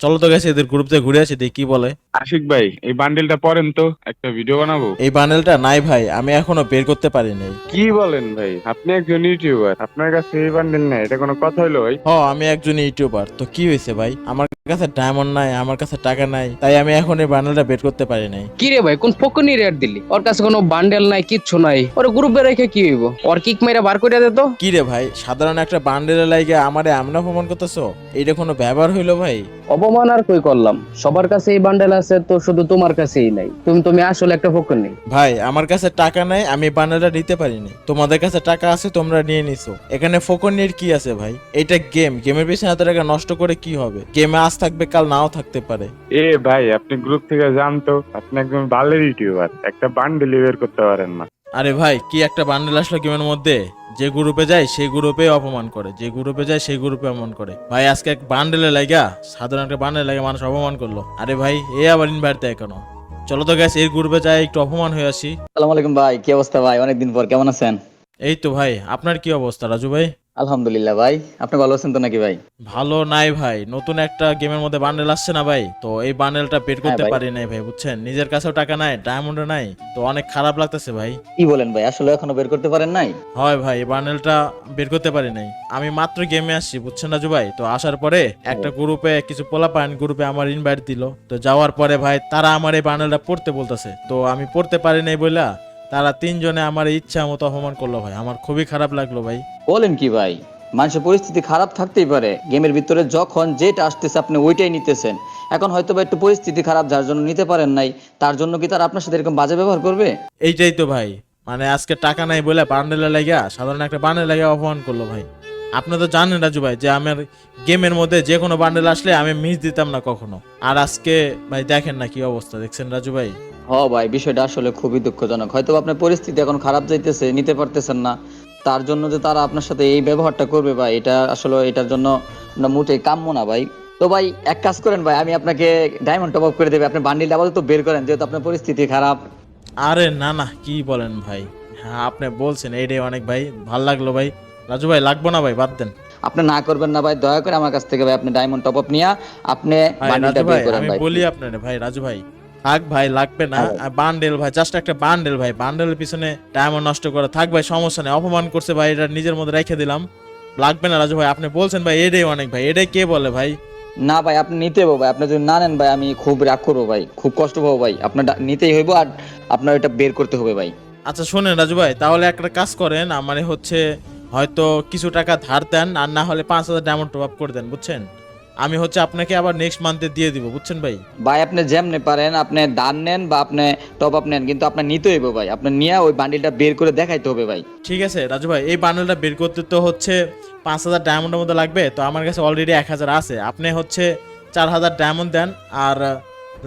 চলো তো গেছে এদের গ্রুপ থেকে ঘুরে আসি দেখি কি বলে। আশিক ভাই, এই বান্ডেলটা পরেন তো, একটা ভিডিও বানাবো। এই বান্ডেলটা নাই ভাই, আমি এখনো বের করতে পারি নাই। কি বলেন ভাই, আপনি একজন ইউটিউবার, আপনার কাছে এই বান্ডেল নেই, এটা কোনো কথা হলো ভাই? আমি একজন ইউটিউবার, তো কি হয়েছে ভাই? আমার কাছে ডায়মন্ড নাই, আমার কাছে টাকা নাই, তাই আমি এখন এই বান্ডেলটা বের করতে পারি নাই। কি রে ভাই, কোন ফকনি রেট দিলি? ওর কাছে কোনো বান্ডেল নাই, কিচ্ছু নাই। ওর গ্রুপে রেখে কি হইব? ওর কিক মেরে বার করে দে তো। কি রে ভাই, সাধারণ একটা বান্ডেলের লাগে আমারে এমন অপমান করতেছো? এইটা কোনো ব্যবহার হইলো ভাই? অপমান আর কই করলাম? সবার কাছে এই বান্ডেল আছে, তো শুধু তোমার কাছেই নাই। তুমি আসলে একটা ফকনি। ভাই আমার কাছে টাকা নাই, আমি বান্ডেলটা নিতে পারিনি। তোমাদের কাছে টাকা আছে, তোমরা নিয়ে নিছো। এখানে ফোকনের কি আছে ভাই? এটা গেমের পিছনে এত টাকা নষ্ট করে কি হবে? গেমে আজ থাকবে, কাল নাও থাকতে পারে। এ ভাই, আপনি গ্রুপ থেকে যান তো, আপনি একজন ভালো ইউটিউবার, একটা বান্ডেল বের করতে পারেন না? আরে ভাই, কি একটা বান্ডেল আসলো গেমের মধ্যে! যে গ্রুপে যায় সেই গ্রুপে অপমান করে, যে গ্রুপে যায় সেই গ্রুপে অপমান করে। ভাই আজকে এক বান্ডেলে লাগা, সাধারণ একটা বান্ডেলে লাগে মানুষ অপমান করলো। আরে ভাই, এ আবার ইনভাইট দেয় কেন? চলো তো গ্যাস, এই গ্রুপে যাই একটু অপমান হয়ে আসি। আসসালামু আলাইকুম ভাই, কি অবস্থা ভাই? অনেকদিন পর, কেমন আছেন? এই তো ভাই, আপনার কি অবস্থা রাজু ভাই? আলহামদুলিল্লাহ ভাই, আপনি ভালো আছেন তো নাকি ভাই? ভালো নাই ভাই, নতুন একটা গেমের মধ্যে বান্ডেল আসছে না ভাই, তো এই বান্ডেলটা বের হ্যাঁ করতে ভাই। পারি নাই ভাই, বুঝছেন? নিজের কাছেও টাকা নাই, ডায়মন্ডও নাই, তো অনেক খারাপ লাগতেছে ভাই। কি বলেন ভাই, আসলে এখনো বের করতে পারেন নাই? হয় ভাই, এই বান্ডেলটা বের করতে পারি নাই। আমি মাত্র গেমে আসছি, বুঝছেন রাজু ভাই। তো আসার পরে একটা গ্রুপে কিছু পোলাপান গ্রুপে আমার ইনভাইট দিল, তো যাওয়ার পরে ভাই তারা আমার এই বান্ডেলটা পড়তে বলতেছে, তো আমি পড়তে পারি নাই বইলা তারা তিনজনে আমার ইচ্ছা মতো অপমান করলো ভাই। আমার খুবই খারাপ লাগলো ভাই। বলেন কি ভাই? মানুষের পরিস্থিতি খারাপ থাকতেই পারে, গেমের ভিতরে যখন যেটা আসতেছে আপনি ওইটাই নিতেছেন। এখন হয়তো বা একটু পরিস্থিতি খারাপ, যার জন্য নিতে পারেন নাই, তার জন্য কি তারা আপনার সাথে এরকম বাজে ব্যবহার করবে? এইটাই তো ভাই, মানে আজকে টাকা নাই বলে বান্ডেলে লাগা, সাধারণ একটা বান্ডেল লাগা অপমান করলো ভাই। আপনি তো জানেন রাজু ভাই যে আমার গেমের মধ্যে যে কোনো বান্ডেল আসলে আমি মিস দিতাম না কখনো। আর আজকে ভাই দেখেন না কি অবস্থা, দেখছেন রাজু ভাই? হ ভাই, বিষয়টা আসলে খুবই দুঃখজনক। হয়তো আপনার পরিস্থিতি এখন খারাপ যাইতেছে, নিতে পারতেছেন না, তার জন্য যে তারা আপনার সাথে এই ব্যবহারটা করবে ভাই, এটা আসলে এটার জন্য আমরা মোটেই কাম্য না ভাই। তো ভাই এক কাজ করেন ভাই, আমি আপনাকে ডায়মন্ড টপ আপ করে দেবে, আপনি বান্ডিলটা আপাতত বের করেন, যেহেতু আপনার পরিস্থিতি খারাপ। আরে না না, কি বলেন ভাই? হ্যাঁ আপনি বলছেন এইটাই অনেক ভাই, ভাল লাগলো ভাই। রাজু ভাই লাগবো না ভাই, বাদ দেন। আপনি না করবেন না ভাই, দয়া করে আমার কাছ থেকে ভাই আপনি ডায়মন্ড টপ আপ নিয়ে আপনি ভাই বান্ডিলটা রাজু বের ভাই, করেন আমি ভাই। বলি আপনারে ভাই, রাজু ভাই থাক ভাই, লাগবে না। হ্যাঁ ভাই। বান্ডেল ভাই, জাস্ট একটা বান্ডেল ভাই, বান্ডেলের পিছনে ডায়মন্ড নষ্ট করা থাক ভাই, সমস্যা নেই। অপমান করছে ভাই, এটা নিজের মধ্যে রেখে দিলাম। লাগবে না রাজু ভাই, আপনি বলছেন ভাই, এটাই অনেক ভাই। এটাই কে বলে ভাই? না ভাই, আপনি নিতে হবে ভাই, আপনি যদি না নেন ভাই আমি খুব রাগ করবো ভাই, খুব কষ্ট পাবো ভাই, আপনার নিতেই হইব, আর আপনার এটা বের করতে হবে ভাই। আচ্ছা শোনেন রাজু ভাই, তাহলে একটা কাজ করেন, আমার হচ্ছে হয়তো কিছু টাকা ধার দেন, আর না হলে 5,000 ডায়মন্ড টপ আপ করে দেন, বুঝছেন? আমি হচ্ছে আপনাকে আবার নেক্সট মান্থে দিয়ে দিব, বুঝছেন ভাই? ভাই আপনি যেমনে পারেন, আপনি দান নেন বা আপনি টপ আপ নেন, কিন্তু আপনার নিতে হইব ভাই, আপনার নিয়ে ওই বান্ডিলটা বের করে দেখাইতে হবে ভাই। ঠিক আছে রাজু ভাই, এই বান্ডেলটা বের করতে তো হচ্ছে 5,000 ডায়মন্ডের মতো লাগবে, তো আমার কাছে অলরেডি 1,000 আছে। আপনি হচ্ছে 4,000 ডায়মন্ড দেন, আর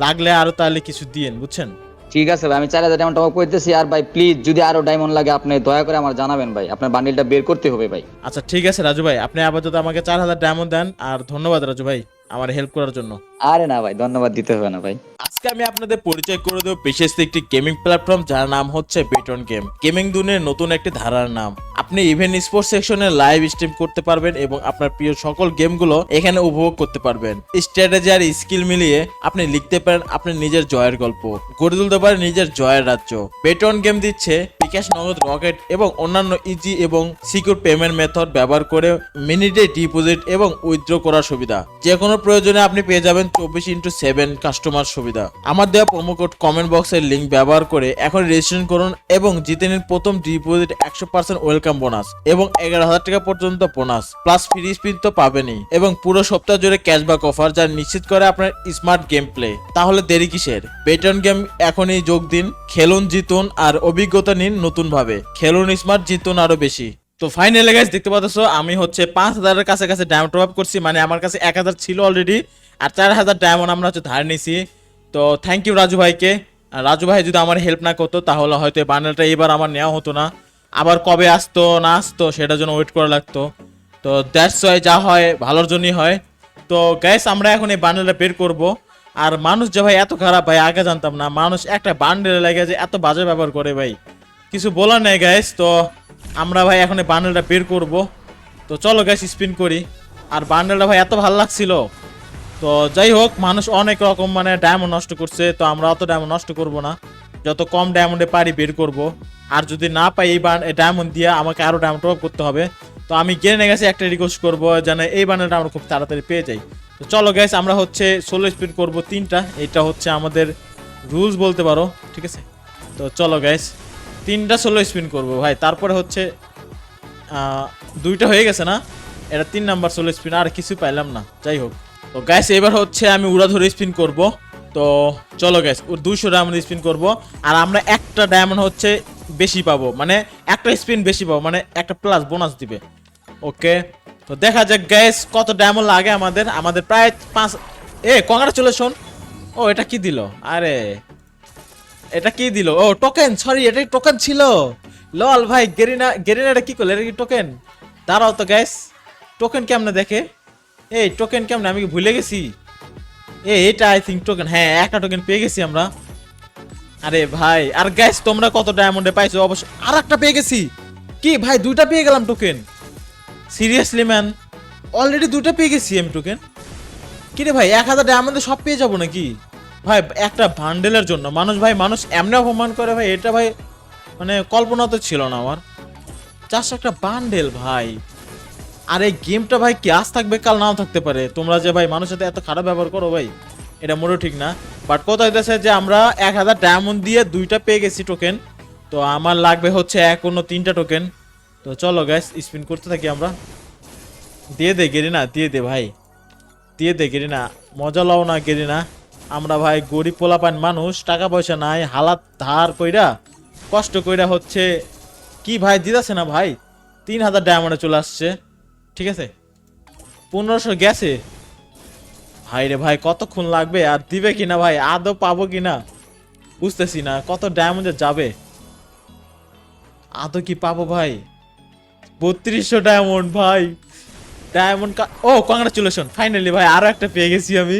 লাগলে আরো তাহলে কিছু দিয়েন, বুঝছেন? ঠিক আছে ভাই, আমি 4,000 ডায়মন্ড টপ আপ করতেছি, আর ভাই প্লিজ যদি আরো ডায়মন্ড লাগে আপনি দয়া করে আমার জানাবেন ভাই, আপনার বান্ডিলটা বের করতে হবে ভাই। আচ্ছা ঠিক আছে রাজু ভাই, আপনি আপাতত আমাকে 4,000 ডায়মন্ড দেন, আর ধন্যবাদ রাজু ভাই আমার হেল্প করার জন্য। আরে না ভাই, ধন্যবাদ দিতে হবে না ভাই। আজকে আমি আপনাদের পরিচয় করে দেবো বিশেষ একটি গেমিং প্ল্যাটফর্ম, যার নাম হচ্ছে বেটন গেম। গেমিং দুনিয়ার নতুন একটি ধারার নাম। আপনি ইভেন্ট স্পোর্টস সেকশনে লাইভ স্ট্রিম করতে পারবেন এবং আপনার প্রিয় সকল গেমগুলো এখানে উপভোগ করতে পারবেন। স্ট্র্যাটেজি আর স্কিল মিলিয়ে আপনি লিখতে পারেন আপনি নিজের জয়ের গল্প, গড়ে তুলতে পারেন নিজের জয়ের রাজ্য। বেটন গেম দিচ্ছে বিকাশ, নগদ, রকেট এবং অন্যান্য ইজি এবং সিকিউর পেমেন্ট মেথড ব্যবহার করে মিনিটে ডিপোজিট এবং উইথড্র করার সুবিধা। যে কোনো প্রয়োজনে আপনি পেয়ে যাবেন 24/7 কাস্টমার সুবিধা। আমার দেওয়া প্রোমো কোড কমেন্ট বক্সের লিংক ব্যবহার করে এখন রেজিস্ট্রেশন করুন এবং জিতে নিন প্রথম ডিপোজিট 100% ওয়েলকাম বোনাস এবং 11,000 টাকা পর্যন্ত বোনাস, প্লাস ফ্রি স্পিন তো পাবেনই, এবং পুরো সপ্তাহ জুড়ে ক্যাশব্যাক অফার, যা নিশ্চিত করে আপনার স্মার্ট গেম প্লে। তাহলে দেরি কিসের? বেটন গেম এখনই যোগ দিন, খেলুন, জিতুন আর অভিজ্ঞতা নিন নতুন ভাবে। খেলুন স্মার্ট, জিতুন আরো বেশি। তো ফাইনালি গাইস দেখতে পাচ্ছ আমি হচ্ছে 5,000 এর কাছে ডায়মন্ড টপ আপ করছি, মানে আমার কাছে 1,000 ছিল অলরেডি, আর 4,000 ডায়মন্ড আমরা হচ্ছে ধার নিছি। তো থ্যাংক ইউ রাজু ভাইকে। আর রাজু ভাই যদি আমার হেল্প না করতো তাহলে হয়তো এই বান্ডেলটা এবার আমার নেওয়া হতো না, আবার কবে আসতো না আসতো সেটার জন্য ওয়েট করা লাগতো। তো দ্যাটস ওয়াই, যা হয় ভালোর জন্যই হয়। তো গাইস আমরা এখন এই বান্ডেলটা বের করব। আর মানুষ যে ভাই এত খারাপ ভাই, আগে জানতাম না মানুষ একটা বান্ডেল লাগে যে এত বাজে ব্যবহার করে ভাই, কিছু বলার নেই গাইস। তো আমরা ভাই এখন এই বান্ডেলটা বের করব। তো চলো গাইস স্পিন করি। আর বান্ডেলটা ভাই এত ভালো লাগছিল, তো তো যাই হোক, মানুষ অনেক রকম মানে ডায়মন্ড নষ্ট করছে, তো আমরা অত ডায়মন্ড নষ্ট করব না, যত কম ডায়মন্ডে পারি বের করব। আর যদি না পাই এই ডায়মন্ড দিয়ে আমাকে আরো ডায়মন্ড টপ করতে হবে। তো আমি গেনে গেছে একটা রিকোয়েস্ট করবো যেন এই বান্ডেলটা আমরা খুব তাড়াতাড়ি পেয়ে যাই। তো চলো গাইস, আমরা হচ্ছে 16 স্পিন করব 3টা, এটা হচ্ছে আমাদের রুলস বলতে পারো, ঠিক আছে। তো চলো গাইস, 3টা 16 স্পিন করব ভাই, তারপরে হচ্ছে 2টা হয়ে গেছে না, এটা 3 নাম্বার 16 স্পিন, আর কিছু পাইলাম না। যাই হোক, তো গাইস এবার হচ্ছে আমি উড়াধরে স্পিন করব। তো চলো গাইস, 200 ডায়মন্ড স্পিন করব, আর আমরা একটা ডায়মন্ড হচ্ছে বেশি পাবো, মানে একটা স্পিন বেশি পাবো, মানে একটা প্লাস বোনাস দিবে। ওকে, তো দেখা যাক গাইস কত ডায়মন্ড লাগে আমাদের প্রায় 5। কংগ্রাচুলেশন। ও এটা কি দিল? আরে এটা কি দিল? ও টোকেন, সরি এটা টোকেন ছিল। লল ভাই, গেরিনাটা কি করলো? এটা কি টোকেন? দাঁড়াও তো গাইস, টোকেন কেমনে দেখে? এই টোকেন কেমনে, আমি কি ভুলে গেছি? এটা আই থিঙ্ক টোকেন, হ্যাঁ একটা টোকেন পেয়ে গেছি আমরা। আরে ভাই, আর গাইস তোমরা কত ডায়মন্ডে পাইছো অবশ্যই। আর একটা পেয়ে গেছি। কি ভাই, 2টা পেয়ে গেলাম টোকেন? সিরিয়াসলি ম্যান, অলরেডি 2টা পেয়ে গেছি আমি টোকেন। কি রে ভাই, 1000 ডায়মন্ডে সব পেয়ে যাবো নাকি? ভাই একটা বান্ডেলের জন্য মানুষ এমনি অপমান করে ভাই, এটা ভাই মানে কল্পনা তো ছিল না আমার। জাস্ট একটা বান্ডেল ভাই। আর এই গেমটা ভাই কি আজ থাকবে কাল নাও থাকতে পারে। তোমরা যে ভাই মানুষের সাথে এত খারাপ ব্যবহার করো ভাই, এটা মোটেও ঠিক না। বাট কথা হইতেছে যে আমরা 1000 ডায়মন্ড দিয়ে 2টা পেয়ে গেছি টোকেন, তো আমার লাগবে হচ্ছে অন্য 3টা টোকেন। তো চলো গাইস, স্পিন করতে থাকি আমরা। দিয়ে দে গেরিনা, দিয়ে দে ভাই, দিয়ে দে গেরিনা, মজা লও না গেরিনা। আমরা ভাই গরিব পোলাপান মানুষ, টাকা পয়সা নাই, হালাত ধার কইরা কষ্ট কইরা হচ্ছে কি ভাই দিতেছে না ভাই। 3000 ডায়মন্ডে চলে আসছে, ঠিক আছে 1500 গেছে ভাই রে ভাই, কতক্ষণ লাগবে আর দিবে কিনা ভাই, আদৌ পাবো কিনা বুঝতেছি না। কত ডায়মন্ডে যাবে, আদৌ কি পাবো ভাই? 3200 ডায়মন্ড ভাই, ডায়মন্ড ও কংগ্রাচুলেশন, ফাইনালি ভাই আরো একটা পেয়ে গেছি আমি।